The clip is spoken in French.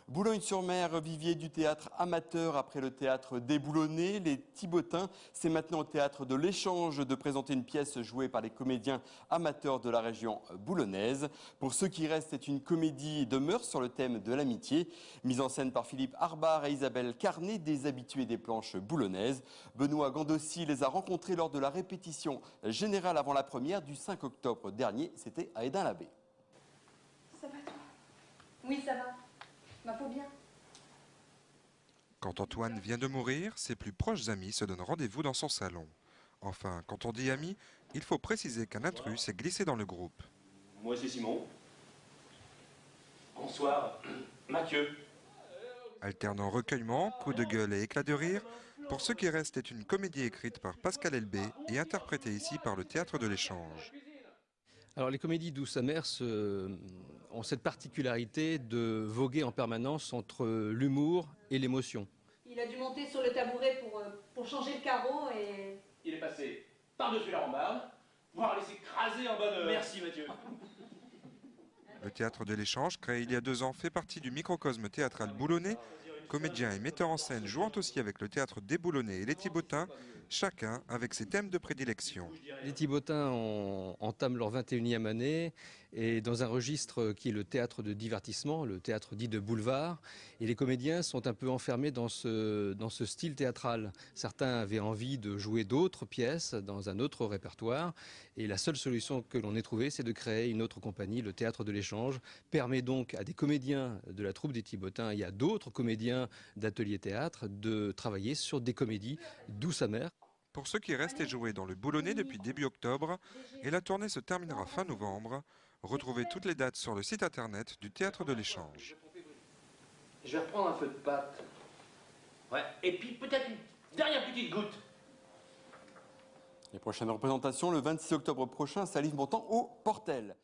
Boulogne-sur-Mer, vivier du théâtre amateur après le théâtre déboulonné. Les Thibotins, c'est maintenant au théâtre de l'Échange de présenter une pièce jouée par les comédiens amateurs de la région boulonnaise. Pour ceux qui restent, c'est une comédie de mœurs sur le thème de l'amitié. Mise en scène par Philippe Arbar et Isabelle Carnet, des habitués des planches boulonnaises. Benoît Gandossi les a rencontrés lors de la répétition générale avant la première du 5 octobre dernier. C'était à Édin-l'Abbé. Ça va toi? Oui, ça va. Ma peau bien. Quand Antoine vient de mourir, ses plus proches amis se donnent rendez-vous dans son salon. Enfin, quand on dit amis, il faut préciser qu'un intrus s'est glissé dans le groupe. Moi c'est Simon. Bonsoir, Mathieu. Alternant recueillement, coups de gueule et éclats de rire, Pour ceux qui restent est une comédie écrite par Pascal Elbé et interprétée ici par le Théâtre de l'Échange. Alors les comédies douces amères ont cette particularité de voguer en permanence entre l'humour et l'émotion. Il a dû monter sur le tabouret pour changer le carreau et... Il est passé par-dessus la rambarde, voire laissé écraser un bonheur. Merci Mathieu. Le Théâtre de l'Échange, créé il y a 2 ans, fait partie du microcosme théâtral boulonnais. Comédiens et metteurs en scène jouant aussi avec le théâtre déboulonnais et les Thibotins, chacun avec ses thèmes de prédilection. Les Thibotins entament leur 21e année et dans un registre qui est le théâtre de divertissement, le théâtre dit de boulevard. Et les comédiens sont un peu enfermés dans ce style théâtral. Certains avaient envie de jouer d'autres pièces dans un autre répertoire. Et la seule solution que l'on ait trouvée, c'est de créer une autre compagnie, le Théâtre de l'Échange. Permet donc à des comédiens de la troupe des Thibotins et à d'autres comédiens d'atelier théâtre de travailler sur des comédies douces amères. Pour ceux qui restent et jouer dans le Boulonnais depuis début octobre, et la tournée se terminera fin novembre, retrouvez toutes les dates sur le site internet du Théâtre de l'Échange. Je vais reprendre un feu de pâte. Ouais, et puis peut-être une dernière petite goutte. Les prochaines représentations le 26 octobre prochain, Salif Mourtan au Portel.